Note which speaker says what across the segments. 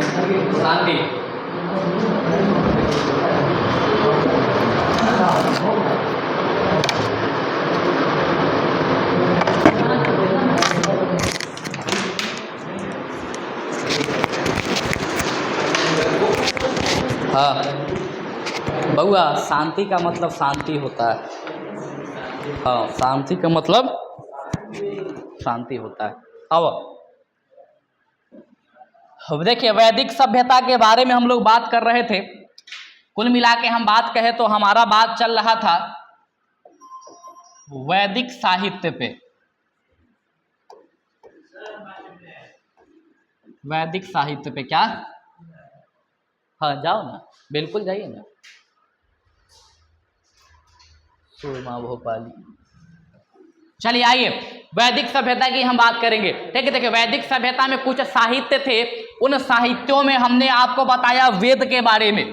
Speaker 1: शांति। हाँ बउआ, शांति का मतलब शांति होता है। हाँ, शांति का मतलब शांति होता है। अब देखिए, वैदिक सभ्यता के बारे में हम लोग बात कर रहे थे। कुल मिला के हम बात कहें तो हमारा बात चल रहा था वैदिक साहित्य पे। वैदिक साहित्य पे क्या? हाँ जाओ ना, बिल्कुल जाइए ना। सुरमा भोपाली, चलिए आइए वैदिक सभ्यता की हम बात करेंगे। ठीक है, देखिए वैदिक सभ्यता में कुछ साहित्य थे। उन साहित्यों में हमने आपको बताया वेद के बारे में,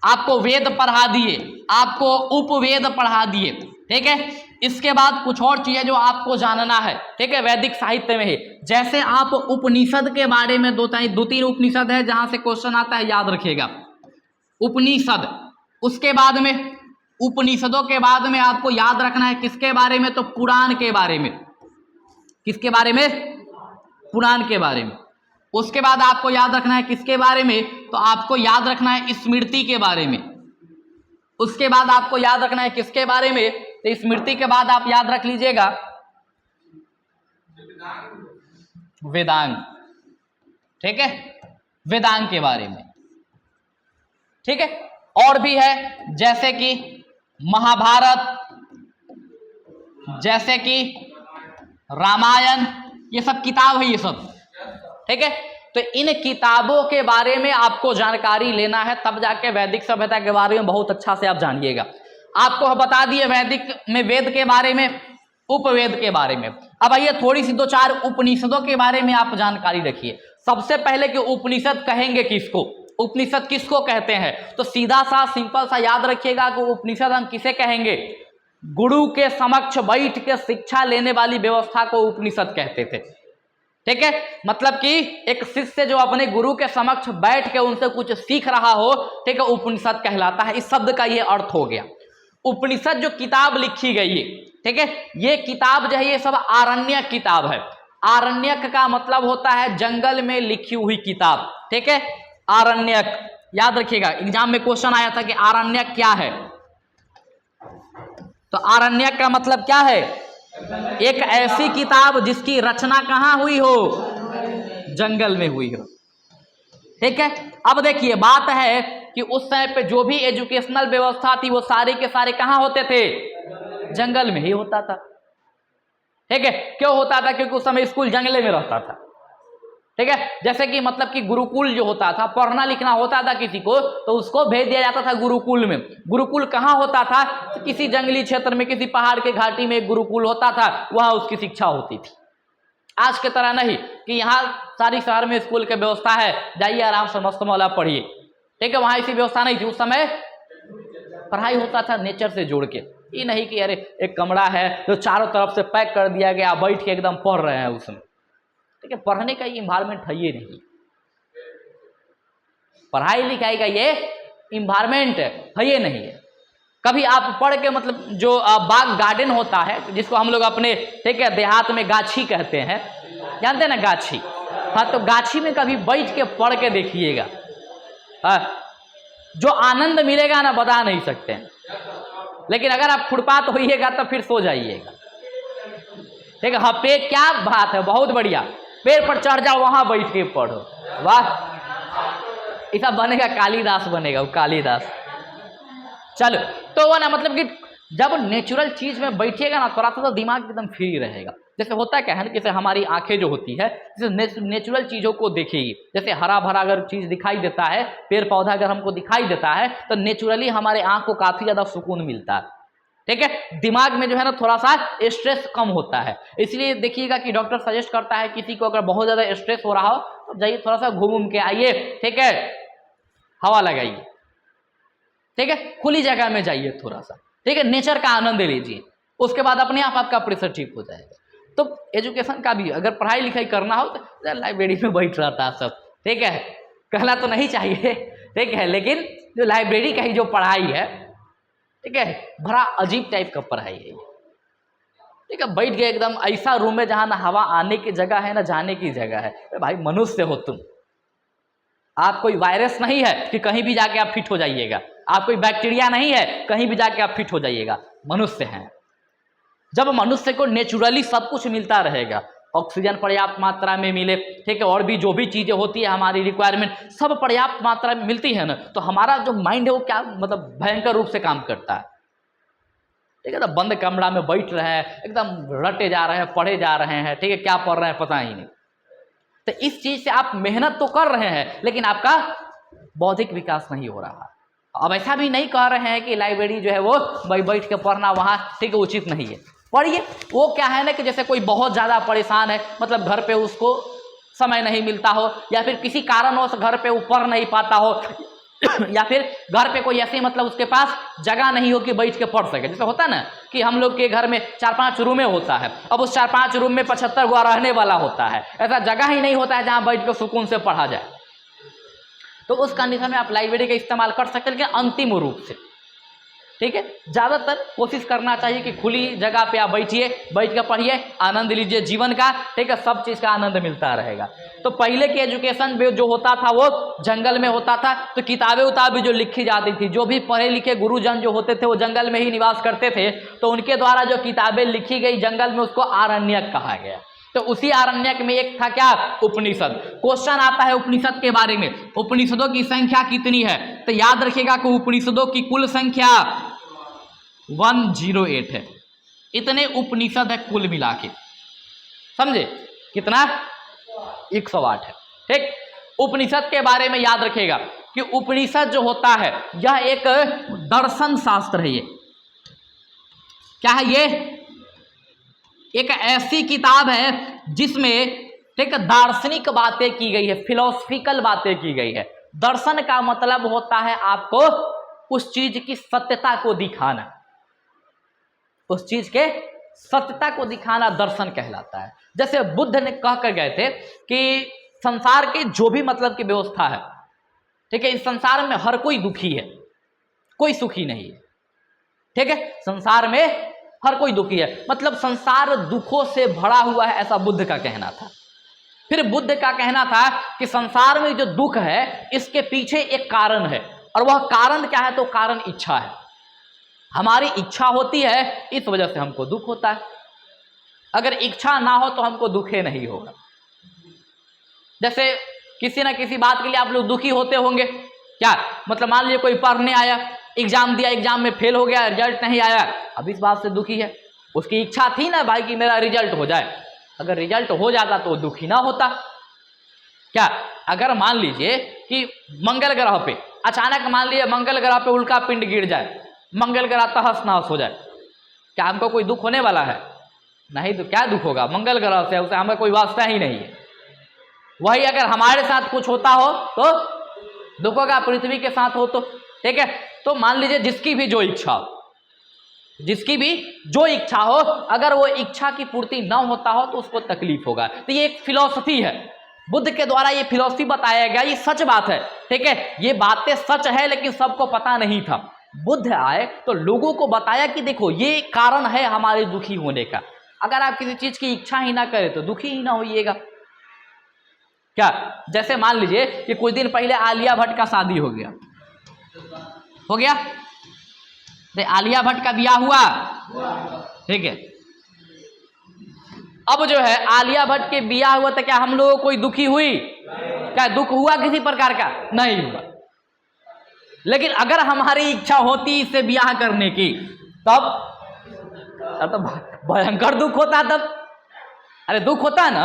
Speaker 1: आपको वेद पढ़ा दिए, आपको उपवेद पढ़ा दिए। ठीक है, इसके बाद कुछ और चीजें जो आपको जानना है, ठीक है, वैदिक साहित्य में है। जैसे आप उपनिषद के बारे में दो तीन उपनिषद है जहां से क्वेश्चन आता है, याद रखिएगा उपनिषद। उसके बाद में उपनिषदों के बाद में आपको याद रखना है किसके बारे में? तो पुराण के बारे में। किसके बारे में? पुराण के बारे में। उसके बाद आपको याद रखना है किसके बारे में? तो आपको याद रखना है स्मृति के बारे में। उसके बाद आपको याद रखना है किसके बारे में? तो स्मृति के बाद आप याद रख लीजिएगा वेदांग। ठीक है, वेदांग के बारे में। ठीक है, और भी है जैसे कि महाभारत, जैसे कि रामायण, ये सब किताब है ये सब। ठीक है, तो इन किताबों के बारे में आपको जानकारी लेना है, तब जाके वैदिक सभ्यता के बारे में बहुत अच्छा से आप जानिएगा। आपको बता दिए वैदिक में वेद के बारे में, उपवेद के बारे में। अब आइए थोड़ी सी दो चार उपनिषदों के बारे में आप जानकारी रखिए। सबसे पहले कि उपनिषद कहेंगे किसको? उपनिषद किसको कहते हैं? तो सीधा सा सिंपल सा याद रखिएगा कि उपनिषद हम किसे कहेंगे? गुरु के समक्ष बैठ के शिक्षा लेने वाली व्यवस्था को उपनिषद कहते थे। ठीक है, मतलब कि एक शिष्य जो अपने गुरु के समक्ष बैठ के उनसे कुछ सीख रहा हो, ठीक है, उपनिषद कहलाता है। इस शब्द का ये अर्थ हो गया। उपनिषद जो किताब लिखी गई है, ठीक है, ये किताब जो है ये सब आरण्यक किताब है। आरण्यक का मतलब होता है जंगल में लिखी हुई किताब। ठीक है, आरण्यक याद रखिएगा, एग्जाम में क्वेश्चन आया था कि आरण्यक क्या है। तो आरण्यक का मतलब क्या है? एक ऐसी किताब जिसकी रचना कहां हुई हो? जंगल में हुई हो। ठीक है, अब देखिए बात है कि उस समय पे जो भी एजुकेशनल व्यवस्था थी वो सारे के सारे कहां होते थे? जंगल में ही होता था। ठीक है, क्यों होता था? क्योंकि उस समय स्कूल जंगले में रहता था। ठीक है, जैसे कि मतलब कि गुरुकुल जो होता था, पढ़ना लिखना होता था किसी को तो उसको भेज दिया जाता था गुरुकुल में। गुरुकुल कहाँ होता था? तो किसी जंगली क्षेत्र में, किसी पहाड़ के घाटी में एक गुरुकुल होता था, वहां उसकी शिक्षा होती थी। आज के तरह नहीं कि यहाँ सारी शहर में स्कूल की व्यवस्था है, जाइए आराम से मस्त मौला पढ़िए। ठीक है, वहां ऐसी व्यवस्था नहीं थी। उस समय पढ़ाई होता था नेचर से जोड़ के। ये नहीं कि अरे एक कमरा है तो चारों तरफ से पैक कर दिया गया, बैठ के एकदम पढ़ रहे हैं उसमें। ठीक है, पढ़ने का ये इन्वायरमेंट है ये नहीं, पढ़ाई लिखाई का ये इन्वायरमेंट है ये नहीं है। कभी आप पढ़ के मतलब जो बाग गार्डन होता है जिसको हम लोग अपने, ठीक है, देहात में गाछी कहते हैं, जानते हैं ना गाछी? हाँ, तो गाछी में कभी बैठ के पढ़ के देखिएगा, हाँ, जो आनंद मिलेगा ना बता नहीं सकते हैं। लेकिन अगर आप खुरपात होइएगा तो फिर सो जाइएगा। ठीक है, हाँ पे क्या बात है, बहुत बढ़िया, पेड़ पर चढ़ जाओ, वहां बैठ के पढ़ो, वाह, ऐसा बनेगा कालिदास बनेगा, वो कालिदास। चलो, तो वो ना मतलब कि जब नेचुरल चीज में बैठिएगा ना थोड़ा सा तो दिमाग एकदम फ्री रहेगा। जैसे होता क्या है ना, जैसे हमारी आंखें जो होती है, जैसे नेचुरल चीजों को देखेगी, जैसे हरा भरा अगर चीज दिखाई देता है, पेड़ पौधा अगर हमको दिखाई देता है तो नेचुरली हमारे आंख को काफी ज्यादा सुकून मिलता है। ठीक है, दिमाग में जो है ना थोड़ा सा स्ट्रेस कम होता है। इसलिए देखिएगा कि डॉक्टर सजेस्ट करता है किसी को अगर बहुत ज्यादा स्ट्रेस हो रहा हो तो जाइए थोड़ा सा घूम के आइए, ठीक है, हवा लगाइए, ठीक है, खुली जगह में जाइए थोड़ा सा, ठीक है, नेचर का आनंद लीजिए, उसके बाद अपने आप आपका प्रेशर ठीक हो जाएगा। तो एजुकेशन का भी अगर पढ़ाई लिखाई करना हो तो लाइब्रेरी में बैठ रहता है सब, ठीक है, कहना तो नहीं चाहिए, ठीक है, लेकिन जो लाइब्रेरी का ही जो पढ़ाई है, ठीक है, बड़ा अजीब टाइप का पढ़ाई है, ठीक है। बैठ गए एकदम ऐसा रूम में जहाँ ना हवा आने की जगह है ना जाने की जगह है। अरे भाई मनुष्य हो तुम, आप कोई वायरस नहीं है कि कहीं भी जाके आप फिट हो जाइएगा, आप कोई बैक्टीरिया नहीं है कहीं भी जाके आप फिट हो जाइएगा, मनुष्य हैं। जब मनुष्य को नेचुरली सब कुछ मिलता रहेगा, ऑक्सीजन पर्याप्त मात्रा में मिले, ठीक है, और भी जो भी चीज़ें होती है हमारी रिक्वायरमेंट सब पर्याप्त मात्रा में मिलती है ना, तो हमारा जो माइंड है वो क्या मतलब भयंकर रूप से काम करता है, ठीक है। तो बंद कमरा में बैठ रहे हैं, एकदम रटे जा रहे हैं, पढ़े जा रहे हैं, ठीक है, क्या पढ़ रहे हैं पता ही नहीं। तो इस चीज़ से आप मेहनत तो कर रहे हैं लेकिन आपका बौद्धिक विकास नहीं हो रहा। अब ऐसा भी नहीं कह रहे हैं कि लाइब्रेरी जो है वो बैठ के पढ़ना वहाँ, ठीक है, उचित नहीं है, पढ़िए। वो क्या है ना कि जैसे कोई बहुत ज़्यादा परेशान है, मतलब घर पे उसको समय नहीं मिलता हो, या फिर किसी कारणवश घर पे वो पढ़ नहीं पाता हो, या फिर घर पे कोई ऐसी मतलब उसके पास जगह नहीं हो कि बैठ के पढ़ सके। जैसे होता है ना कि हम लोग के घर में 4-5 रूमें होता है, अब उस 4-5 रूम में 75 गो रहने वाला होता है, ऐसा जगह ही नहीं होता है जहाँ बैठ के सुकून से पढ़ा जाए। तो उस कंडीशन में आप लाइब्रेरी का इस्तेमाल कर सकते हैं, लेकिन अंतिम रूप से, ठीक है। ज़्यादातर कोशिश करना चाहिए कि खुली जगह पे आप बैठिए, बैठ कर पढ़िए, आनंद लीजिए जीवन का, ठीक है, सब चीज़ का आनंद मिलता रहेगा। तो पहले की एजुकेशन जो होता था वो जंगल में होता था, तो किताबें जो लिखी जाती थी, जो भी पढ़े लिखे गुरुजन जो होते थे वो जंगल में ही निवास करते थे, तो उनके द्वारा जो किताबें लिखी गई जंगल में उसको आरण्यक कहा गया। तो उसी आरण्यक में एक था क्या, उपनिषद। क्वेश्चन आता है उपनिषद के बारे में, उपनिषदों की संख्या कितनी है, तो याद रखिएगा कि उपनिषदों की कुल संख्या 108 है। इतने उपनिषद है कुल मिला के, समझे कितना, 108 है, ठीक। उपनिषद के बारे में याद रखिएगा कि उपनिषद जो होता है यह एक दर्शन शास्त्र है। ये क्या है, ये एक ऐसी किताब है जिसमें, ठीक, दार्शनिक बातें की गई है, फिलोसफिकल बातें की गई है। दर्शन का मतलब होता है आपको उस चीज की सत्यता को दिखाना, उस चीज के सत्यता को दिखाना दर्शन कहलाता है। जैसे बुद्ध ने कह कर गए थे कि संसार के जो भी मतलब की व्यवस्था है, ठीक है, इस संसार में हर कोई दुखी है, कोई सुखी नहीं है, ठीक है, संसार में हर कोई दुखी है, मतलब संसार दुखों से भरा हुआ है, ऐसा बुद्ध का कहना था। फिर बुद्ध का कहना था कि संसार में जो दुख है इसके पीछे एक कारण है, और वह कारण क्या है, तो कारण इच्छा है। हमारी इच्छा होती है, इस वजह से हमको दुख होता है। अगर इच्छा ना हो तो हमको दुख ही नहीं होगा। जैसे किसी ना किसी बात के लिए आप लोग दुखी होते होंगे, क्या मतलब मान लीजिए कोई पढ़ने आया, एग्जाम दिया, एग्जाम में फेल हो गया, रिजल्ट नहीं आया, अब इस बात से दुखी है। उसकी इच्छा थी ना भाई कि मेरा रिजल्ट हो जाए, अगर रिजल्ट हो जाता तो दुखी ना होता। क्या अगर मान लीजिए कि मंगल ग्रह पे अचानक मान लीजिए मंगल ग्रह पे उल्का पिंड गिर जाए, मंगल ग्रह तहस नहस हो जाए, क्या हमको कोई दुख होने वाला है? नहीं, तो क्या दुख होगा, मंगल ग्रह से, उसे हमें कोई वास्ता ही नहीं है। वही अगर हमारे साथ कुछ होता हो तो दुख होगा, पृथ्वी के साथ हो तो, ठीक है। तो मान लीजिए जिसकी भी जो इच्छा हो, जिसकी भी जो इच्छा हो, अगर वो इच्छा की पूर्ति न होता हो तो उसको तकलीफ होगा। तो ये एक फिलॉसफी है, बुद्ध के द्वारा ये फिलॉसफी बताया गया, ये सच बात है, ठीक है, ये बातें सच है, लेकिन सबको पता नहीं था। बुद्ध आए तो लोगों को बताया कि देखो ये कारण है हमारे दुखी होने का। अगर आप किसी चीज की इच्छा ही ना करें तो दुखी ही ना होइएगा। क्या जैसे मान लीजिए कि कुछ दिन पहले आलिया भट्ट का शादी हो गया, आलिया भट्ट का ब्याह हुआ, ठीक है। अब जो है आलिया भट्ट के ब्याह हुआ तो क्या हम लोगों को कोई दुखी हुई? क्या दुख हुआ किसी प्रकार का? नहीं हुआ। लेकिन अगर हमारी इच्छा होती इससे ब्याह करने की, तब तो भयंकर दुख होता। तब अरे दुख होता ना,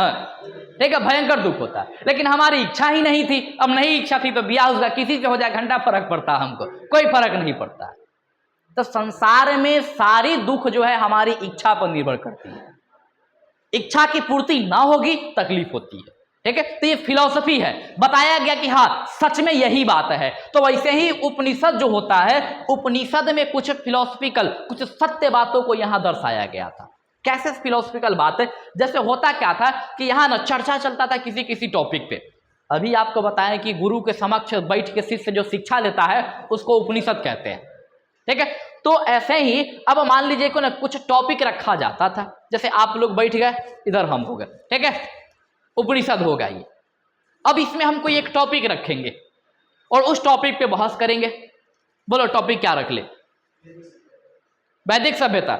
Speaker 1: ठीक है, भयंकर दुख होता। लेकिन हमारी इच्छा ही नहीं थी, अब नहीं इच्छा थी तो ब्याह उसका किसी से हो जाए, घंटा फर्क पड़ता, हमको कोई फर्क नहीं पड़ता। तो संसार में सारी दुख जो है हमारी इच्छा पर निर्भर करती है। इच्छा की पूर्ति ना होगी तकलीफ होती है, ठीक है। तो ये फिलॉसफी है, बताया गया कि हाँ सच में यही बात है। तो वैसे ही उपनिषद जो होता है, उपनिषद में कुछ फिलॉसफिकल, कुछ सत्य बातों को यहां दर्शाया गया था। कैसे फिलॉसफिकल बात है? जैसे होता क्या था कि यहाँ ना चर्चा चलता था किसी किसी टॉपिक पे, अभी आपको बताएं कि गुरु के समक्ष बैठ के शिष्य जो शिक्षा लेता है उसको उपनिषद कहते हैं, ठीक है। तो ऐसे ही अब मान लीजिए को ना कुछ टॉपिक रखा जाता था, जैसे आप लोग बैठ गए, इधर हम हो गए, ठीक है, उपनिषद होगा ये। अब इसमें हम कोई एक टॉपिक रखेंगे और उस टॉपिक पे बहस करेंगे। बोलो टॉपिक क्या रख ले? वैदिक सभ्यता,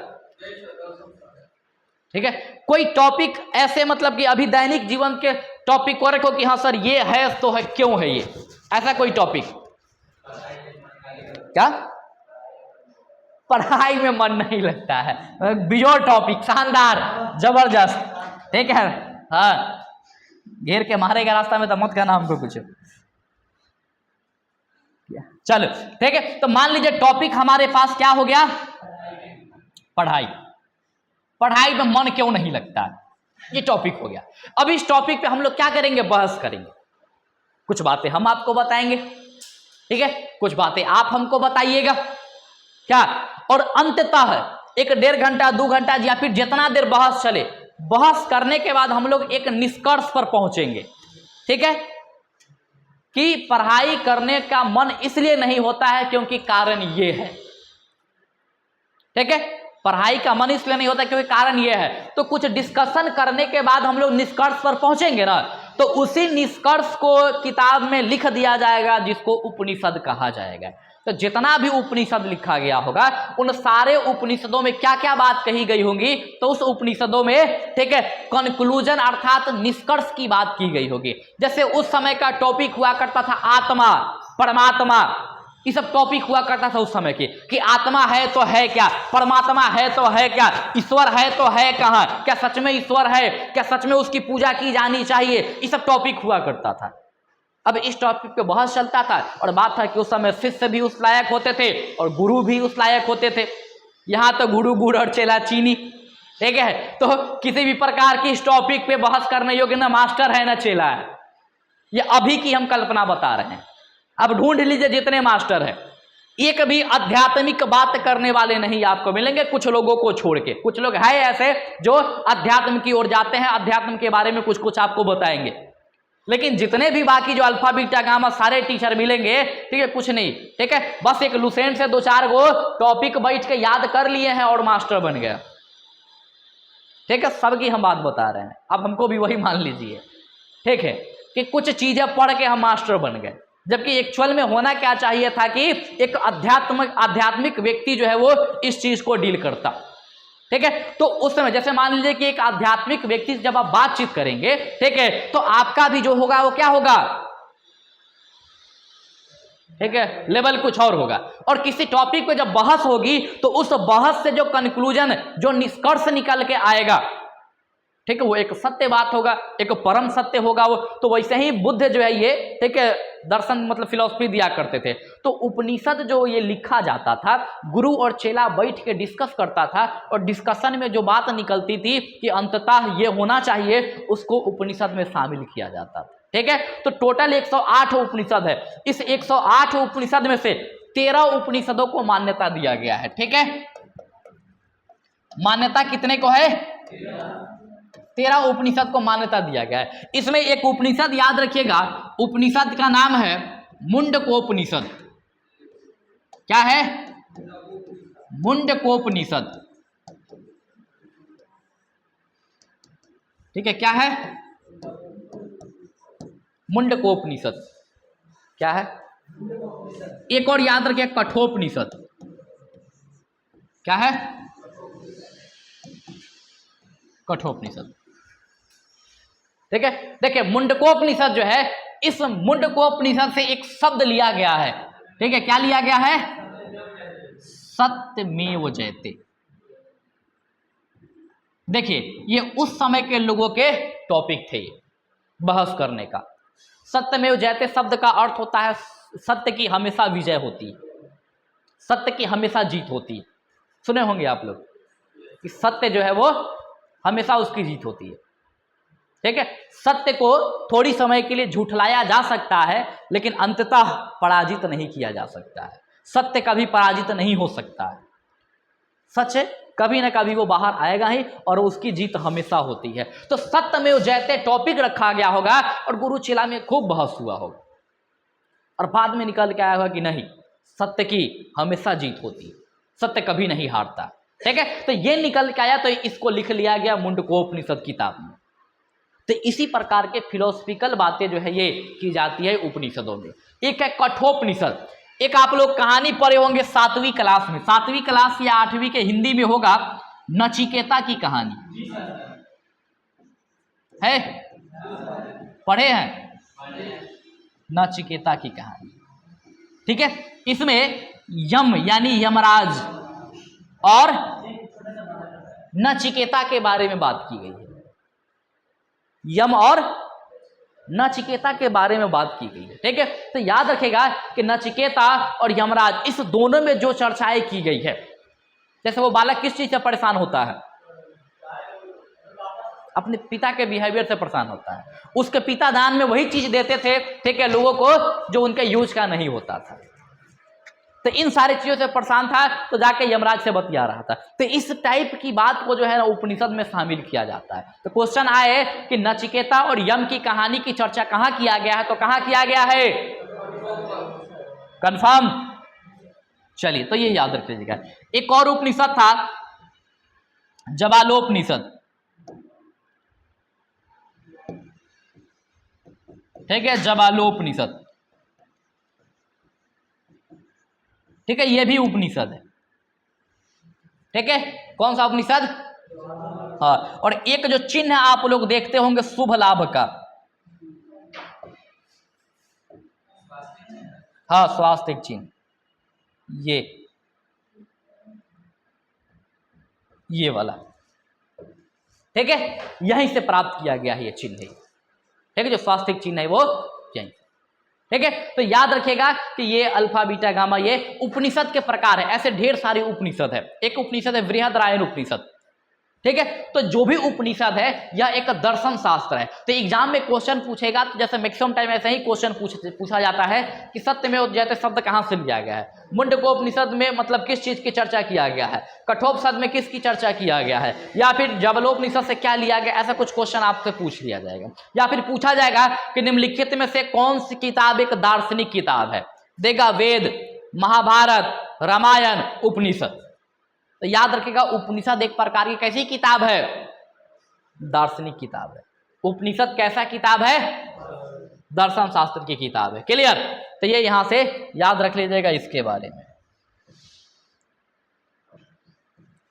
Speaker 1: ठीक है। कोई टॉपिक ऐसे मतलब कि अभी दैनिक जीवन के टॉपिक को रखो कि हाँ सर ये है तो है, क्यों है ये, ऐसा कोई टॉपिक। क्या? पढ़ाई में मन नहीं लगता है, बिजोड़ टॉपिक, शानदार, जबरदस्त, ठीक है। हाँ, घेर के मारेगा रास्ता में तो मत कहना हमको कुछ। चलो ठीक है, तो मान लीजिए टॉपिक हमारे पास क्या हो गया? पढ़ाई। पढ़ाई में मन क्यों नहीं लगता, ये टॉपिक हो गया। अब इस टॉपिक पे हम लोग क्या करेंगे? बहस करेंगे। कुछ बातें हम आपको बताएंगे, ठीक है, कुछ बातें आप हमको बताइएगा, क्या। और अंततः 1-1.5 घंटा 2 घंटा या फिर जितना देर बहस चले, बहस करने के बाद हम लोग एक निष्कर्ष पर पहुंचेंगे, ठीक है, कि पढ़ाई करने का मन इसलिए नहीं होता है क्योंकि कारण ये है, ठीक है। पढ़ाई का मन इसलिए नहीं होता क्योंकि कारण ये है। तो कुछ डिस्कशन करने के बाद हम लोग निष्कर्ष पर पहुंचेंगे ना, तो उसी निष्कर्ष को किताब में लिख दिया जाएगा जिसको उपनिषद कहा जाएगा। तो जितना भी उपनिषद लिखा गया होगा उन सारे उपनिषदों में क्या क्या बात कही गई होंगी, तो उस उपनिषदों में, ठीक है, कंक्लूजन अर्थात निष्कर्ष की बात की गई होगी। जैसे उस समय का टॉपिक हुआ करता था आत्मा, परमात्मा, ये सब टॉपिक हुआ करता था उस समय की, कि आत्मा है तो है क्या, परमात्मा है तो है क्या, ईश्वर है तो है कहाँ, क्या सच में ईश्वर है, क्या सच में उसकी पूजा की जानी चाहिए, ये सब टॉपिक हुआ करता था। अब इस टॉपिक पे बहुत चलता था और बात था कि उस समय शिष्य भी उस लायक होते थे और गुरु भी उस लायक होते थे। यहाँ तो गुरु गुड़ और चेला चीनी, ठीक है। तो किसी भी प्रकार की इस टॉपिक पे बहस करने योग्य ना मास्टर है ना चेला है, ये अभी की हम कल्पना बता रहे हैं। अब ढूंढ लीजिए जितने मास्टर हैं, एक भी आध्यात्मिक बात करने वाले नहीं आपको मिलेंगे, कुछ लोगों को छोड़ के। कुछ लोग हैं ऐसे जो अध्यात्म की ओर जाते हैं, अध्यात्म के बारे में कुछ कुछ आपको बताएंगे, लेकिन जितने भी बाकी जो अल्फा बीटा गामा सारे टीचर मिलेंगे, ठीक है, कुछ नहीं, ठीक है, बस एक लुसेंट से 2-4 गो टॉपिक बैठ के याद कर लिए हैं और मास्टर बन गया, ठीक है। सबकी हम बात बता रहे हैं, अब हमको भी वही मान लीजिए, ठीक है, कि कुछ चीजें पढ़ के हम मास्टर बन गए, जबकि एक्चुअल में होना क्या चाहिए था कि एक आध्यात्मिक व्यक्ति जो है वो इस चीज को डील करता, ठीक है। तो उस समय जैसे मान लीजिए कि एक आध्यात्मिक व्यक्ति से जब आप बातचीत करेंगे, ठीक है, तो आपका भी जो होगा वो क्या होगा, ठीक है, लेवल कुछ और होगा। और किसी टॉपिक पे जब बहस होगी तो उस बहस से जो कंक्लूजन, जो निष्कर्ष निकल के आएगा, ठीक है, वो एक सत्य बात होगा, एक परम सत्य होगा वो। तो वैसे ही बुद्ध जो है ये, ठीक है, दर्शन मतलब फिलॉसफी दिया करते थे। तो उपनिषद जो ये लिखा जाता था, गुरु और चेला बैठ के डिस्कस करता था और डिस्कशन में जो बात निकलती थी कि अंततः ये होना चाहिए, उसको उपनिषद में शामिल किया जाता था, ठीक है। तो टोटल 108 उपनिषद है। इस 108 उपनिषद में से 13 उपनिषदों को मान्यता दिया गया है, ठीक है। मान्यता कितने को है? 13 उपनिषद को मान्यता दिया गया है। इसमें एक उपनिषद याद रखिएगा, उपनिषद का नाम है मुंडकोपनिषद। क्या है? मुंडकोपनिषद, ठीक है। क्या है? मुंडकोपनिषद। क्या है? एक और याद रखिए, कठोपनिषद। क्या है? कठोपनिषद, ठीक है। देखिए मुंडकोपनिषद जो है, इस मुंडकोपनिषद से एक शब्द लिया गया है, ठीक है। क्या लिया गया है? सत्यमेव जयते। देखिए ये उस समय के लोगों के टॉपिक थे बहस करने का। सत्यमेव जयते शब्द का अर्थ होता है सत्य की हमेशा विजय होती है, सत्य की हमेशा जीत होती है। सुने होंगे आप लोग कि सत्य जो है वो हमेशा उसकी जीत होती है, ठीक है। सत्य को थोड़ी समय के लिए झूठलाया जा सकता है, लेकिन अंततः पराजित नहीं किया जा सकता है। सत्य कभी पराजित नहीं हो सकता है। सच है, कभी ना कभी वो बाहर आएगा ही और उसकी जीत हमेशा होती है। तो सत्यमेव जयते टॉपिक रखा गया होगा और गुरु चेला में खूब बहस हुआ होगा और बाद में निकल के आया होगा कि नहीं, सत्य की हमेशा जीत होती है, सत्य कभी नहीं हारता। ठीक है, तो ये निकल के आया, तो इसको लिख लिया गया मुंडकोपनिषद किताब में। तो इसी प्रकार के फिलोसफिकल बातें जो है ये की जाती है उपनिषदों में। एक है कठोपनिषद। एक आप लोग कहानी पढ़े होंगे 7वीं क्लास में, 7वीं क्लास या 8वीं के हिंदी में होगा, नचिकेता की कहानी है, पढ़े हैं नचिकेता की कहानी। ठीक है, इसमें यम यानी यमराज और नचिकेता के बारे में बात की गई है। यम और नचिकेता के बारे में बात की गई है। ठीक है, तो याद रखेगा कि नचिकेता और यमराज इस दोनों में जो चर्चाएं की गई है, जैसे वो बालक किस चीज से परेशान होता है, अपने पिता के बिहेवियर से परेशान होता है। उसके पिता दान में वही चीज देते थे, ठीक है, लोगों को जो उनके यूज का नहीं होता था। तो इन सारी चीजों से परेशान था, तो जाके यमराज से बतिया रहा था। तो इस टाइप की बात को जो है ना उपनिषद में शामिल किया जाता है। तो क्वेश्चन आए कि नचिकेता और यम की कहानी की चर्चा कहां किया गया है, तो कहां किया गया है, कंफर्म। चलिए, तो ये याद रख लीजिएगा। एक और उपनिषद था जबालोपनिषद। ठीक है, जबालोपनिषद। ठीक है, ये भी उपनिषद है। ठीक है, कौन सा उपनिषद, हाँ। और एक जो चिन्ह आप लोग देखते होंगे शुभ लाभ का, हाँ, स्वास्तिक चिन्ह, ये वाला, ठीक है, यहीं से प्राप्त किया गया है ये चिन्ह है। ठीक है, जो स्वास्तिक चिन्ह है वो यहीं। ठीक है, तो याद रखिएगा कि ये अल्फा बीटा गामा ये उपनिषद के प्रकार है। ऐसे ढेर सारे उपनिषद है। एक उपनिषद है बृहदरायण उपनिषद। ठीक है, तो जो भी उपनिषद है यह एक दर्शन शास्त्र है। तो एग्जाम में क्वेश्चन पूछेगा, तो जैसे मैक्सिमम टाइम ऐसे ही क्वेश्चन पूछा जाता है कि सत्यमेव जयते शब्द कहां से लिया गया है, मुंडकोपनिषद में मतलब किस चीज की चर्चा किया गया है, कठोपनिषद में किसकी चर्चा किया गया है, या फिर जबलोपनिषद से क्या लिया गया, ऐसा कुछ क्वेश्चन आपसे पूछ लिया जाएगा। या फिर पूछा जाएगा कि निम्नलिखित में से कौन सी किताब एक दार्शनिक किताब है, देगा वेद, महाभारत, रामायण, उपनिषद। तो याद रखिएगा उपनिषद एक प्रकार की कैसी किताब है, दार्शनिक किताब है। उपनिषद कैसा किताब है, दर्शन शास्त्र की किताब है। क्लियर, तो ये यहां से याद रख लीजिएगा इसके बारे में,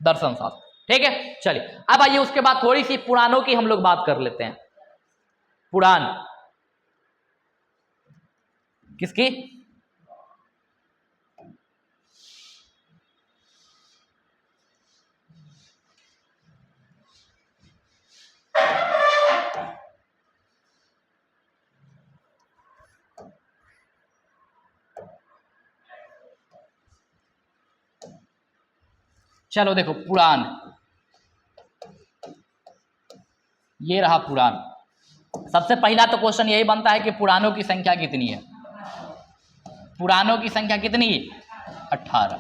Speaker 1: दर्शन शास्त्र। ठीक है, चलिए अब आइए उसके बाद थोड़ी सी पुराणों की हम लोग बात कर लेते हैं। पुराण किसकी, चलो देखो पुराण, ये रहा पुराण। सबसे पहला तो क्वेश्चन यही बनता है कि पुराणों की संख्या कितनी है, पुराणों की संख्या कितनी, 18।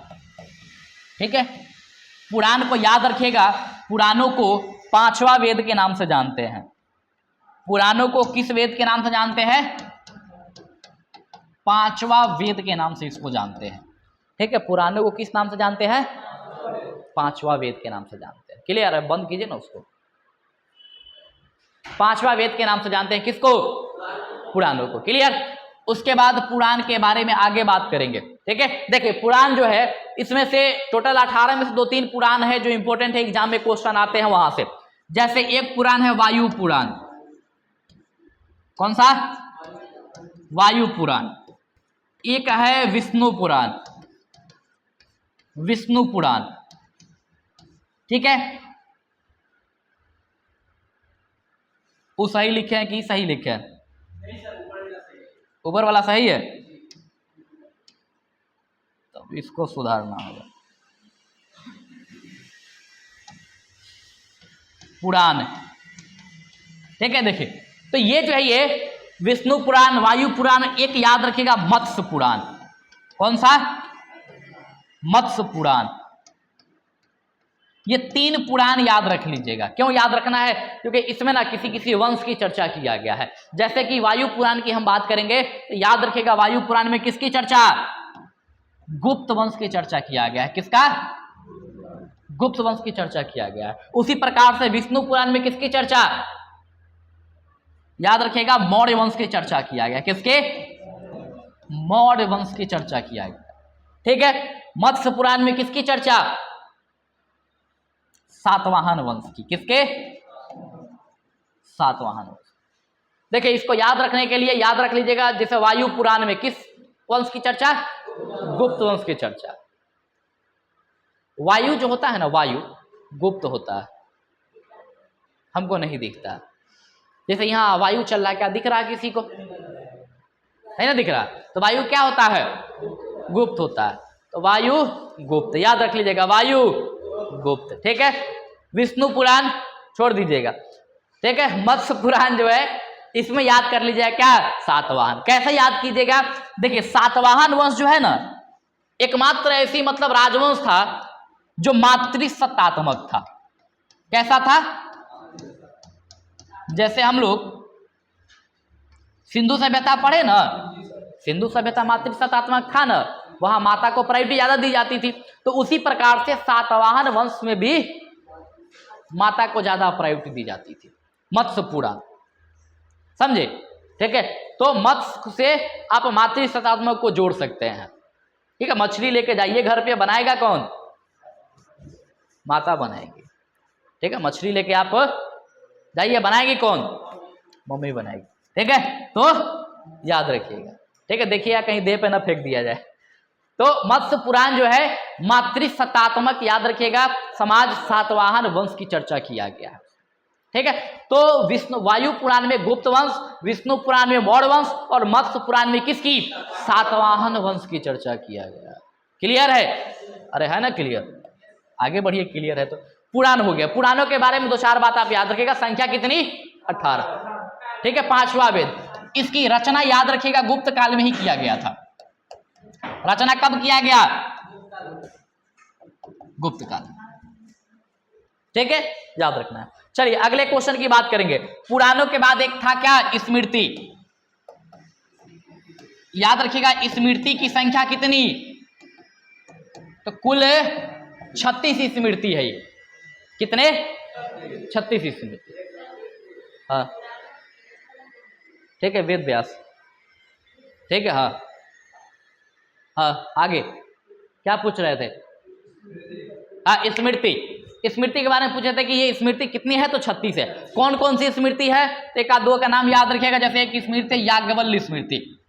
Speaker 1: ठीक है, पुराण को याद रखिएगा, पुराणों को 5वां वेद के नाम से जानते हैं। पुराणों को किस वेद के नाम से जानते हैं, 5वां वेद के नाम से इसको जानते हैं। ठीक है, पुराणों को किस नाम से जानते हैं, 5वां वेद के नाम से जानते हैं। क्लियर है, बंद कीजिए ना उसको। 5वां वेद के नाम से जानते हैं किसको, पुराणों को। क्लियर, उसके बाद पुराण के बारे में आगे बात करेंगे। ठीक है, देखिए पुराण जो है इसमें से टोटल 18 में से 2-3 पुराण है जो इंपॉर्टेंट है, एग्जाम में क्वेश्चन आते हैं वहां से। जैसे एक पुराण है वायु पुराण, कौन सा, वायु पुराण। एक है विष्णु पुराण, विष्णु पुराण। ठीक है, वो सही लिखे हैं कि सही लिखे हैं, ऊपर वाला सही है, तो इसको सुधारना होगा। पुराण, ठीक है, देखिए तो ये जो है ये विष्णु पुराण, वायु पुराण, एक याद रखिएगा मत्स्य पुराण। कौन सा, मत्स्य पुराण। ये 3 पुराण याद रख लीजिएगा। क्यों याद रखना है? क्योंकि इसमें ना किसी किसी वंश की चर्चा किया गया है। जैसे कि वायु पुराण की हम बात करेंगे तो याद रखिएगा, वायु पुराण में किसकी चर्चा? गुप्त वंश की चर्चा किया गया है। किसका? गुप्त वंश की चर्चा किया गया है। उसी प्रकार से विष्णु पुराण में किसकी चर्चा? याद रखिएगा, मौर्य वंश की चर्चा किया गया। किसके? मौर्य वंश की चर्चा किया गया। ठीक है। मत्स्य पुराण में किसकी चर्चा? सातवाहन वंश की। किसके? सातवाहन वंश। देखिए, इसको याद रखने के लिए याद रख लीजिएगा, जैसे वायु पुराण में किस वंश की चर्चा? गुप्त वंश की चर्चा। वायु जो होता है ना, वायु गुप्त होता है, हमको नहीं दिखता। जैसे यहाँ वायु चल रहा है, क्या दिख रहा है किसी को? है ना, दिख रहा। तो वायु क्या होता है? गुप्त होता है। तो वायु गुप्त, याद रख लीजिएगा, वायु गुप्त। ठीक है। विष्णु पुराण छोड़ दीजिएगा। ठीक है। मत्स्य पुराण जो है, इसमें याद कर लीजिएगा क्या? सातवाहन। कैसे याद कीजिएगा? देखिए, सातवाहन वंश जो है ना, एकमात्र ऐसी मतलब राजवंश था जो मातृसत्तात्मक था। कैसा था? जैसे हम लोग सिंधु सभ्यता पढ़े ना, सिंधु सभ्यता मातृसत्तात्मक था ना, वहां माता को प्रायोरिटी ज्यादा दी जाती थी। तो उसी प्रकार से सातवाहन वंश में भी माता को ज्यादा प्रायोरिटी दी जाती थी। मत्स्य पुराण, समझे? ठीक है। तो मत्स्य से आप मातृसत्तात्मक को जोड़ सकते हैं। ठीक है। मछली लेके जाइए घर पे, बनाएगा कौन? माता बनाएगी। ठीक है। मछली लेके आप जाइए, बनाएगी कौन? मम्मी बनाएगी। ठीक है। तो याद रखिएगा। ठीक है। देखिएगा कहीं देह पे ना फेंक दिया जाए। तो मत्स्य पुराण जो है मातृसत्तात्मक, याद रखिएगा, समाज सातवाहन वंश की चर्चा किया गया है। ठीक है। तो विष्णु वायु पुराण में गुप्त वंश, विष्णु पुराण में मौर्य वंश और मत्स्य पुराण में किसकी? सातवाहन वंश की चर्चा किया गया। क्लियर है? अरे है ना क्लियर? आगे बढ़िए। क्लियर है तो पुराण हो गया। पुराणों के बारे में 2-4 बात आप याद रखिएगा। संख्या कितनी? 18। ठीक है। 5वां वेद। इसकी रचना याद रखिएगा गुप्त काल में ही किया गया था। रचना कब किया गया? गुप्त काल। ठीक है, याद रखना है। चलिए अगले क्वेश्चन की बात करेंगे। पुराणों के बाद एक था क्या? स्मृति। याद रखिएगा, स्मृति की संख्या कितनी? तो कुल 36 स्मृति है। कितने? 36 स्मृति। हाँ ठीक है। वेद व्यास। ठीक है। हाँ हाँ, आगे क्या पूछ रहे थे? हाँ, स्मृति। स्मृति के बारे में पूछे थे कि ये स्मृति कितनी है? तो 36 है। कौन कौन सी स्मृति है? तो एक आध दो का नाम याद रखिएगा। जैसे एक स्मृति है याज्ञवल्क्य स्मृति।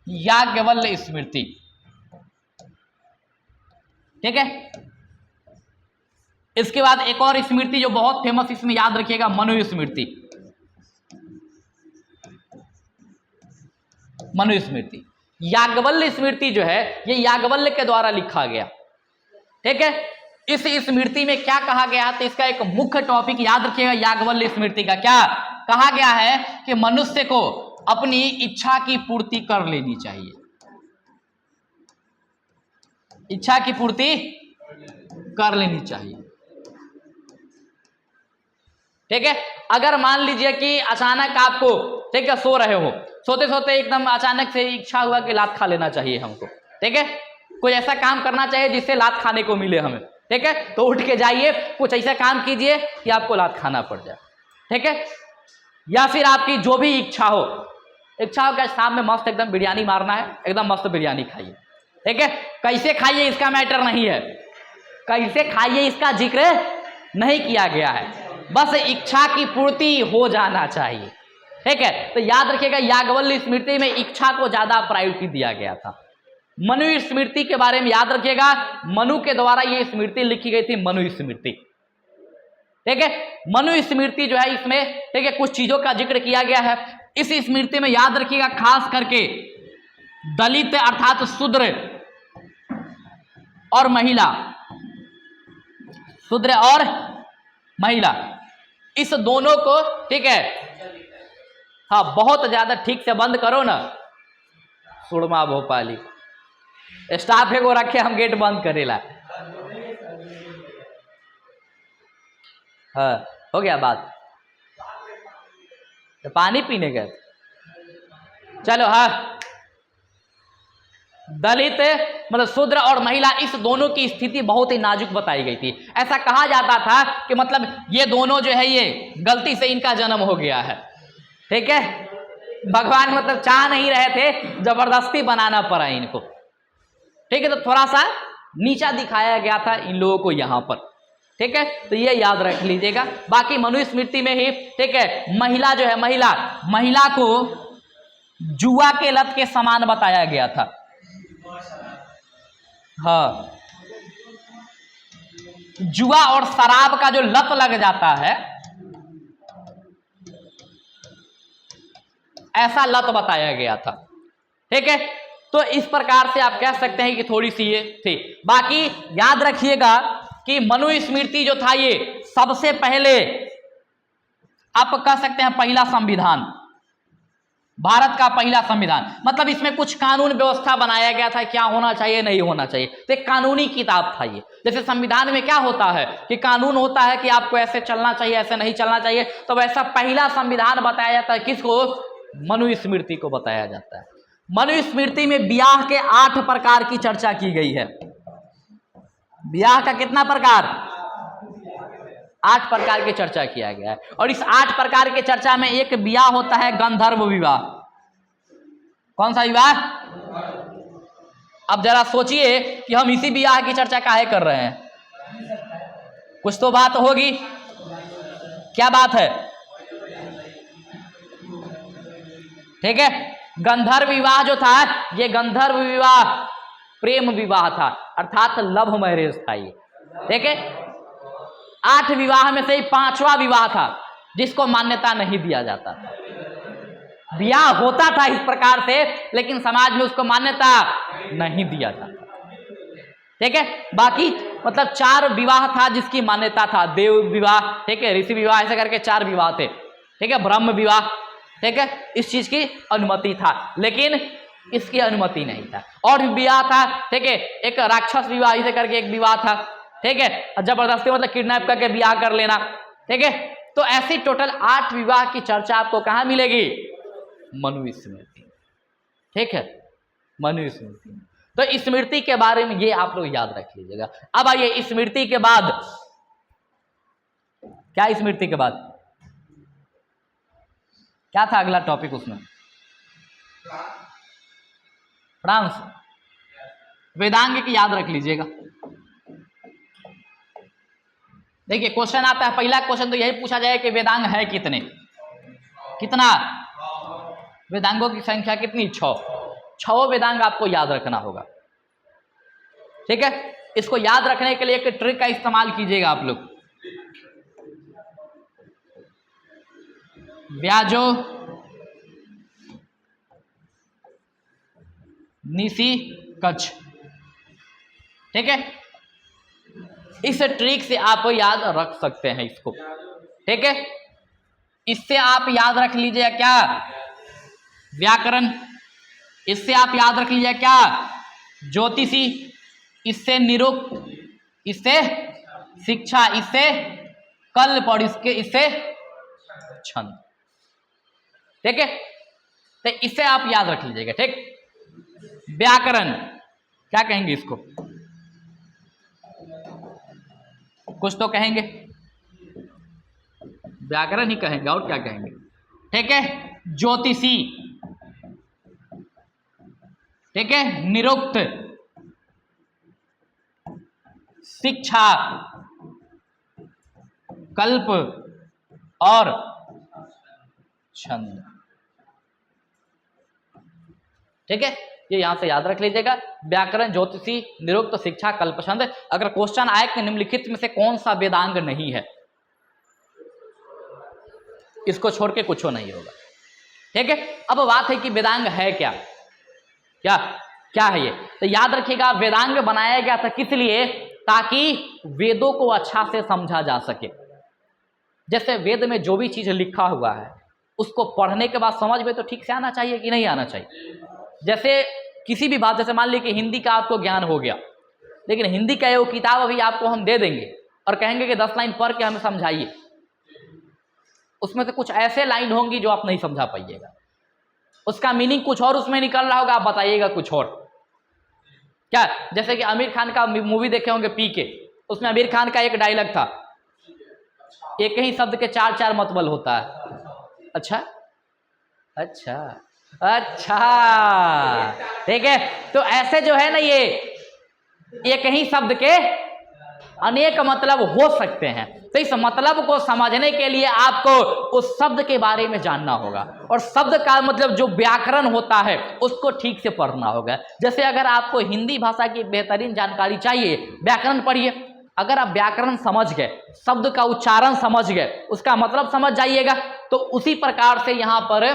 Speaker 1: याज्ञवल्क्य स्मृति। ठीक है। इसके बाद एक और स्मृति जो बहुत फेमस, इसमें याद रखिएगा, मनु स्मृति। मनु स्मृति। याज्ञवल्क्य स्मृति जो है, ये याज्ञवल्क्य के द्वारा लिखा गया। ठीक है। इस स्मृति में क्या कहा गया? तो इसका एक मुख्य टॉपिक याद रखिएगा याज्ञवल्क्य स्मृति का। क्या कहा गया है? कि मनुष्य को अपनी इच्छा की पूर्ति कर लेनी चाहिए। इच्छा की पूर्ति कर लेनी चाहिए। ठीक है। अगर मान लीजिए कि अचानक आपको, ठीक है, सो रहे हो, सोते सोते एकदम अचानक से इच्छा हुआ कि लात खा लेना चाहिए हमको। ठीक है। कोई ऐसा काम करना चाहिए जिससे लात खाने को मिले हमें। ठीक है। तो उठ के जाइए, कुछ ऐसा काम कीजिए कि आपको लात खाना पड़ जाए। ठीक है। या फिर आपकी जो भी इच्छा हो क्या, शाम में मस्त एकदम बिरयानी मारना है, एकदम मस्त बिरयानी खाइए। ठीक है। कैसे खाइए इसका मैटर नहीं है, कैसे खाइए इसका जिक्र नहीं किया गया है, बस इच्छा की पूर्ति हो जाना चाहिए। ठीक है। तो याद रखिएगा, याज्ञवल्क्य स्मृति में इच्छा को ज्यादा प्रायोरिटी दिया गया था। मनु स्मृति के बारे में याद रखिएगा, मनु के द्वारा ये स्मृति लिखी गई थी, मनु स्मृति। ठीक है। मनु स्मृति जो है, इसमें ठीक है कुछ चीजों का जिक्र किया गया है। इस स्मृति में याद रखिएगा, खास करके दलित अर्थात शूद्र और महिला, शूद्र और महिला, इस दोनों को, ठीक है, हाँ बहुत ज्यादा ठीक से बंद करो ना, सुरमा भोपाली, स्टाफ है को रखे हम गेट बंद करेला। हाँ हो गया बात, तो पानी पीने गए। चलो हाँ, दलित मतलब शूद्र और महिला इस दोनों की स्थिति बहुत ही नाजुक बताई गई थी। ऐसा कहा जाता था कि मतलब ये दोनों जो है ये गलती से इनका जन्म हो गया है, ठीक है, भगवान मतलब चाह नहीं रहे थे, जबरदस्ती बनाना पड़ा इनको, ठीक है। तो थोड़ा सा नीचा दिखाया गया था इन लोगों को यहाँ पर, ठीक है। तो ये याद रख लीजिएगा। बाकी मनुस्मृति में ही, ठीक है, महिला जो है महिला को जुआ के लत के समान बताया गया था। हाँ, जुआ और शराब का जो लत लग जाता है, ऐसा लत बताया गया था, ठीक है। तो इस प्रकार से आप कह सकते हैं कि थोड़ी सी ये थी। बाकी याद रखिएगा कि मनुस्मृति जो था ये सबसे पहले आप कह सकते हैं पहला संविधान, भारत का पहला संविधान, मतलब इसमें कुछ कानून व्यवस्था बनाया गया था, क्या होना चाहिए नहीं होना चाहिए। तो एक कानूनी किताब था ये। जैसे संविधान में क्या होता है कि कानून होता है कि आपको ऐसे चलना चाहिए, ऐसे नहीं चलना चाहिए, तो वैसा पहला संविधान बताया जाता है किसको? मनुस्मृति को बताया जाता है। मनुस्मृति में ब्याह के 8 प्रकार की चर्चा की गई है। ब्याह का कितना प्रकार? 8 प्रकार की चर्चा किया गया है। और इस 8 प्रकार के चर्चा में एक ब्याह होता है गंधर्व विवाह। कौन सा विवाह? अब जरा सोचिए कि हम इसी ब्याह की चर्चा काहे कर रहे हैं, कुछ तो बात होगी। क्या बात है? ठीक है, गंधर्व विवाह जो था, ये गंधर्व विवाह प्रेम विवाह था, अर्थात लव मैरिज था ये, ठीक है। 8 विवाह में से ही 5वां विवाह था जिसको मान्यता नहीं दिया जाता था। ब्याह होता था इस प्रकार से, लेकिन समाज में उसको मान्यता नहीं दिया जाता, ठीक है। बाकी मतलब 4 विवाह था जिसकी मान्यता था, देव विवाह, ठीक है, ऋषि विवाह, ऐसे करके 4 विवाह थे, ठीक है, ब्रह्म विवाह, ठीक है, इस चीज की अनुमति था, लेकिन इसकी अनुमति नहीं था। और भी विवाह था, ठीक है, एक राक्षस विवाह इसे करके एक विवाह था, ठीक है, जबरदस्ती मतलब किडनैप करके विवाह कर लेना, ठीक है। तो ऐसी टोटल 8 विवाह की चर्चा आपको कहां मिलेगी? मनुस्मृति, ठीक है, मनुस्मृति। तो स्मृति के बारे में ये आप लोग याद रख लीजिएगा। अब आइए स्मृति के बाद क्या? स्मृति के बाद क्या था अगला टॉपिक? उसमें फ्रांस, वेदांग की याद रख लीजिएगा। देखिए क्वेश्चन आता है, पहला क्वेश्चन तो यही पूछा जाए कि वेदांग है कितने? कितना? वेदांगों की संख्या कितनी? 6 वेदांग आपको याद रखना होगा, ठीक है। इसको याद रखने के लिए एक ट्रिक का इस्तेमाल कीजिएगा आप लोग। व्याजो निसी कच्छ, ठीक है, इस ट्रिक से आप याद रख सकते हैं इसको, ठीक है। इससे आप याद रख लीजिए क्या? व्याकरण। इससे आप याद रख लीजिए क्या? ज्योतिषी। इससे निरुक्त, इससे शिक्षा, इससे कल्प और इससे छंद, ठीक है। तो इससे आप याद रख लीजिएगा, ठीक। व्याकरण क्या कहेंगे इसको? कुछ तो कहेंगे, व्याकरण ही कहेंगे, और क्या कहेंगे, ठीक है। ज्योतिषी, ठीक है, निरुक्त, शिक्षा, कल्प और छंद, ठीक है। ये यहां से याद रख लीजिएगा, व्याकरण, ज्योतिषी, निरुक्त, शिक्षा, कल्प, छंद। अगर क्वेश्चन आए कि निम्नलिखित में से कौन सा वेदांग नहीं है, इसको छोड़ के कुछ नहीं होगा, ठीक है। अब बात है कि वेदांग है क्या? क्या क्या है ये? तो याद रखिएगा, वेदांग बनाया गया था किस लिए? ताकि वेदों को अच्छा से समझा जा सके। जैसे वेद में जो भी चीज लिखा हुआ है उसको पढ़ने के बाद समझ में तो ठीक से आना चाहिए कि नहीं आना चाहिए। जैसे किसी भी बात, जैसे मान लीजिए कि हिंदी का आपको ज्ञान हो गया, लेकिन हिंदी का वो किताब अभी आपको हम दे देंगे और कहेंगे कि 10 लाइन पढ़ के हमें समझाइए, उसमें से कुछ ऐसे लाइन होंगी जो आप नहीं समझा पाइएगा, उसका मीनिंग कुछ और उसमें निकल रहा होगा, आप बताइएगा कुछ और। क्या, जैसे कि आमिर खान का मूवी देखे होंगे पीके, उसमें आमिर खान का एक डायलॉग था, एक ही शब्द के 4 मतलब होता है। अच्छा अच्छा अच्छा, ठीक है। तो ऐसे जो है ना, ये एक ही शब्द के अनेक मतलब हो सकते हैं। तो इस मतलब को समझने के लिए आपको उस शब्द के बारे में जानना होगा, और शब्द का मतलब जो व्याकरण होता है उसको ठीक से पढ़ना होगा। जैसे अगर आपको हिंदी भाषा की बेहतरीन जानकारी चाहिए, व्याकरण पढ़िए। अगर आप व्याकरण समझ गए, शब्द का उच्चारण समझ गए, उसका मतलब समझ जाइएगा, तो उसी प्रकार से यहाँ पर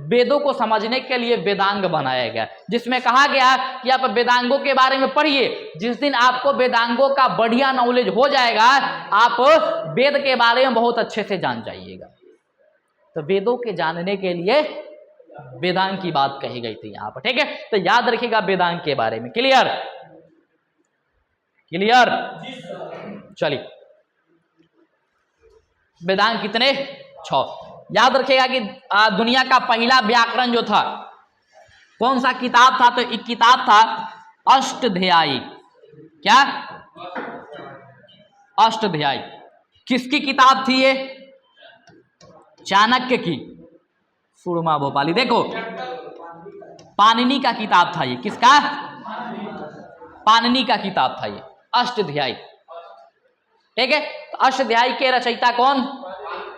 Speaker 1: वेदों को समझने के लिए वेदांग बनाया गया, जिसमें कहा गया कि आप वेदांगों के बारे में पढ़िए। जिस दिन आपको वेदांगों का बढ़िया नॉलेज हो जाएगा, आप वेद के बारे में बहुत अच्छे से जान जाइएगा। तो वेदों के जानने के लिए वेदांग की बात कही गई थी यहाँ पर, ठीक है। तो याद रखिएगा वेदांग के बारे में। क्लियर क्लियर, चलिए। वेदांग कितने? 6। याद रखिएगा कि दुनिया का पहला व्याकरण जो था, कौन सा किताब था? तो एक किताब था अष्टध्यायी। क्या? अष्टध्यायी। किसकी किताब थी ये? चाणक्य की, सुरमा भोपाली। देखो, पाणिनि का किताब था ये। किसका? पाणिनि का किताब था ये, अष्टध्यायी, ठीक है। तो अष्टध्यायी के रचयिता कौन?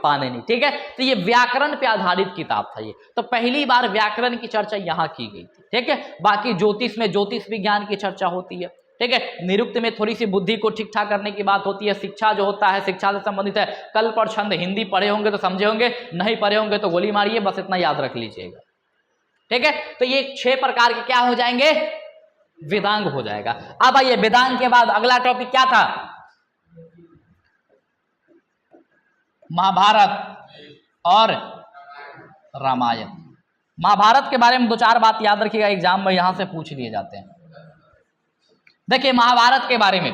Speaker 1: पाणिनि, ठीक है। तो ये व्याकरण पे आधारित किताब था ये। तो पहली बार व्याकरण की चर्चा यहाँ की गई थी, ठीक है। बाकी ज्योतिष में ज्योतिष विज्ञान की चर्चा होती है, ठीक है। निरुक्त में थोड़ी सी बुद्धि को ठीक ठाक करने की बात होती है। शिक्षा जो होता है, शिक्षा से संबंधित है। कल्प और छंद हिंदी पढ़े होंगे तो समझे होंगे, नहीं पढ़े होंगे तो गोली मारिए, बस इतना याद रख लीजिएगा, ठीक है। तो ये 6 प्रकार के क्या हो जाएंगे? वेदांग हो जाएगा। अब आइए, वेदांग के बाद अगला टॉपिक क्या था? महाभारत और रामायण। महाभारत के बारे में 2-4 बात याद रखिएगा, एग्जाम में यहां से पूछ लिए जाते हैं। देखिए, महाभारत के बारे में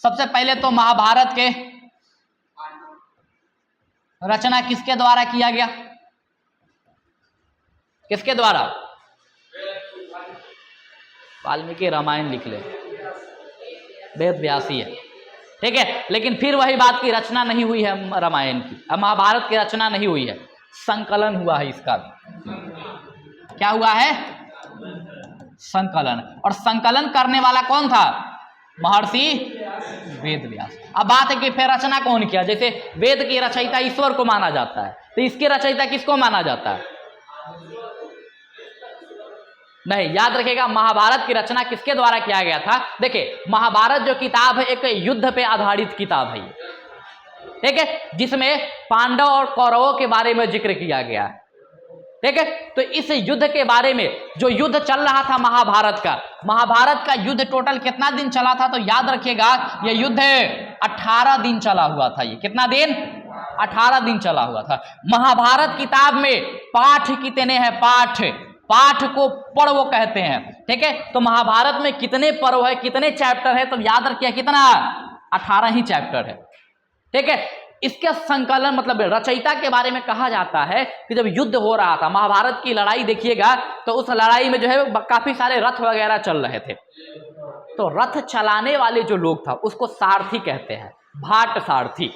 Speaker 1: सबसे पहले तो महाभारत के रचना किसके द्वारा किया गया? किसके द्वारा? वाल्मीकि रामायण लिख ले, वेद व्यासी है, ठीक है। लेकिन फिर वही बात की रचना नहीं हुई है रामायण की, अब महाभारत की रचना नहीं हुई है, संकलन हुआ है इसका भी। क्या हुआ है? संकलन। और संकलन करने वाला कौन था? महर्षि वेद व्यास। अब बात है कि फिर रचना कौन किया? जैसे वेद की रचयिता ईश्वर को माना जाता है, तो इसके रचयिता किसको माना जाता है? नहीं, याद रखिएगा, महाभारत की रचना किसके द्वारा किया गया था? देखिए, महाभारत जो किताब है एक युद्ध पे आधारित किताब है, ठीक है, जिसमें पांडव और कौरवों के बारे में जिक्र किया गया है, ठीक है। तो इस युद्ध के बारे में, जो युद्ध चल रहा था महाभारत का युद्ध टोटल कितना दिन चला था? तो याद रखिएगा, यह युद्ध 18 दिन चला हुआ था। ये कितना दिन? 18 दिन चला हुआ था। महाभारत किताब में पाठ कितने हैं? पाठ को पर्व कहते हैं, ठीक है। तो महाभारत में कितने पर्व है, कितने चैप्टर है? तो याद रखिए, कितना? 18 ही चैप्टर है, ठीक है। इसके संकलन मतलब रचयिता के बारे में कहा जाता है कि जब युद्ध हो रहा था, महाभारत की लड़ाई देखिएगा, तो उस लड़ाई में जो है काफी सारे रथ वगैरह चल रहे थे। तो रथ चलाने वाले जो लोग था उसको सारथी कहते हैं, भाट सारथी,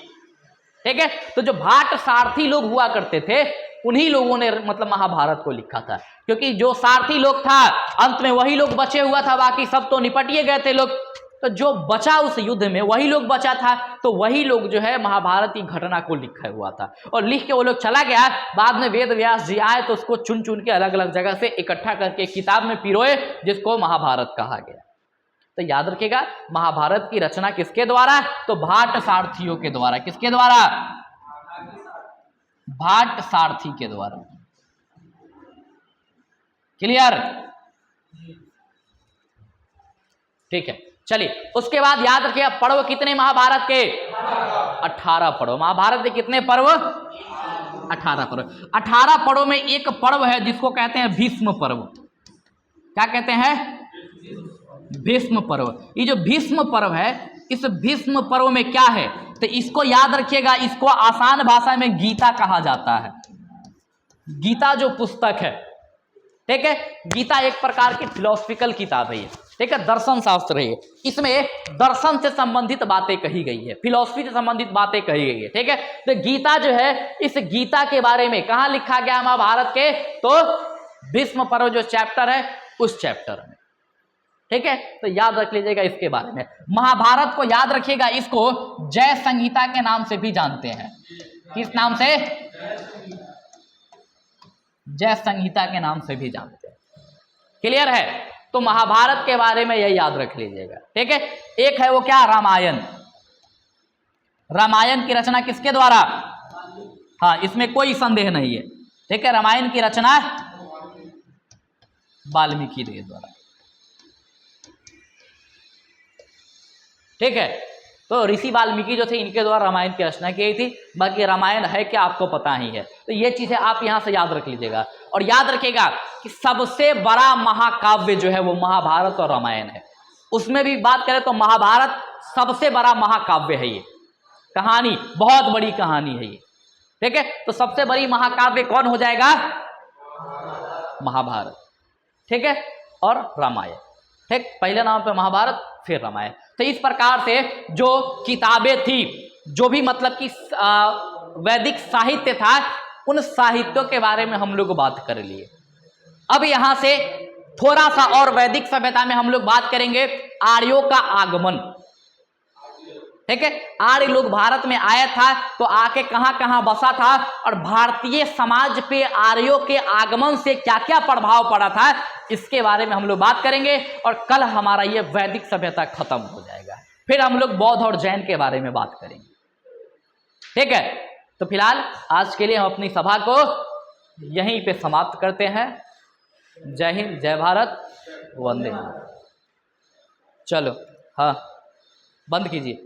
Speaker 1: ठीक है। तो जो भाट सारथी लोग हुआ करते थे, उन्हीं लोगों ने मतलब महाभारत को लिखा था, क्योंकि जो सारथी लोग था अंत में वही लोग बचे हुआ था, बाकी सब तो निपटिए गए थे लोग। तो जो बचा उस युद्ध में वही लोग बचा था, तो वही लोग जो है महाभारत की घटना को लिखा हुआ था, और लिख के वो लोग चला गया। बाद में वेद व्यास जी आए तो उसको चुन चुन के अलग अलग जगह से इकट्ठा करके किताब में पिरोए, जिसको महाभारत कहा गया। तो याद रखिएगा, महाभारत की रचना किसके द्वारा? तो भाट सारथियों के द्वारा। किसके द्वारा? भाट सारथी के द्वारा। क्लियर? ठीक है, चलिए। उसके बाद याद रखिएगा, पर्व कितने महाभारत के? 18 पर्व। महाभारत के कितने पर्व? 18 पर्व। 18 पर्व में एक पर्व है जिसको कहते हैं भीष्म पर्व। क्या कहते हैं? भीष्म पर्व। ये जो भीष्म पर्व है, इस भीष्म पर्व में क्या है, तो इसको याद रखिएगा। इसको आसान भाषा में गीता कहा जाता है। गीता जो पुस्तक है, ठीक है, गीता एक प्रकार की फिलोसफिकल किताब है, ठीक है, दर्शन शास्त्र है। इसमें दर्शन से संबंधित बातें कही गई है, फिलोसफी से संबंधित बातें कही गई है, ठीक है। तो गीता जो है, इस गीता के बारे में कहाँ लिखा गया महाभारत के, तो भीष्म पर्व जो चैप्टर है उस चैप्टर में, ठीक है। तो याद रख लीजिएगा इसके बारे में। महाभारत को याद रखिएगा, इसको जय संहिता के नाम से भी जानते हैं। किस नाम से? जय संहिता के नाम से भी जानते हैं। क्लियर है? तो महाभारत के बारे में यही याद रख लीजिएगा, ठीक है। एक है वो क्या, रामायण। रामायण की रचना किसके द्वारा? हाँ, इसमें कोई संदेह नहीं है, ठीक है। रामायण की रचना वाल्मीकि के द्वारा, ठीक है। तो ऋषि वाल्मीकि जो थे, इनके द्वारा रामायण की रचना की गई थी। बाकी रामायण है क्या आपको पता ही है। तो ये चीजें आप यहां से याद रख लीजिएगा। और याद रखिएगा कि सबसे बड़ा महाकाव्य जो है वो महाभारत और रामायण है। उसमें भी बात करें तो महाभारत सबसे बड़ा महाकाव्य है। ये कहानी बहुत बड़ी कहानी है ये, ठीक है। तो सबसे बड़ी महाकाव्य कौन हो जाएगा? महाभारत, ठीक है, और रामायण, ठीक। पहले नाम पे महाभारत, फिर रामायण। तो इस प्रकार से जो किताबें थी, जो भी मतलब कि वैदिक साहित्य था, उन साहित्यों के बारे में हम लोग बात कर लिए। अब यहां से थोड़ा सा और वैदिक सभ्यता में हम लोग बात करेंगे आर्यों का आगमन, ठीक है। आर्य लोग भारत में आया था तो आके कहां कहां बसा था, और भारतीय समाज पे आर्यों के आगमन से क्या क्या प्रभाव पड़ा था, इसके बारे में हम लोग बात करेंगे। और कल हमारा ये वैदिक सभ्यता खत्म हो जाएगा, फिर हम लोग बौद्ध और जैन के बारे में बात करेंगे, ठीक है। तो फिलहाल आज के लिए हम अपनी सभा को यहीं पे समाप्त करते हैं। जय हिंद, जय भारत, वंदे मातरम। चलो, हाँ, बंद कीजिए।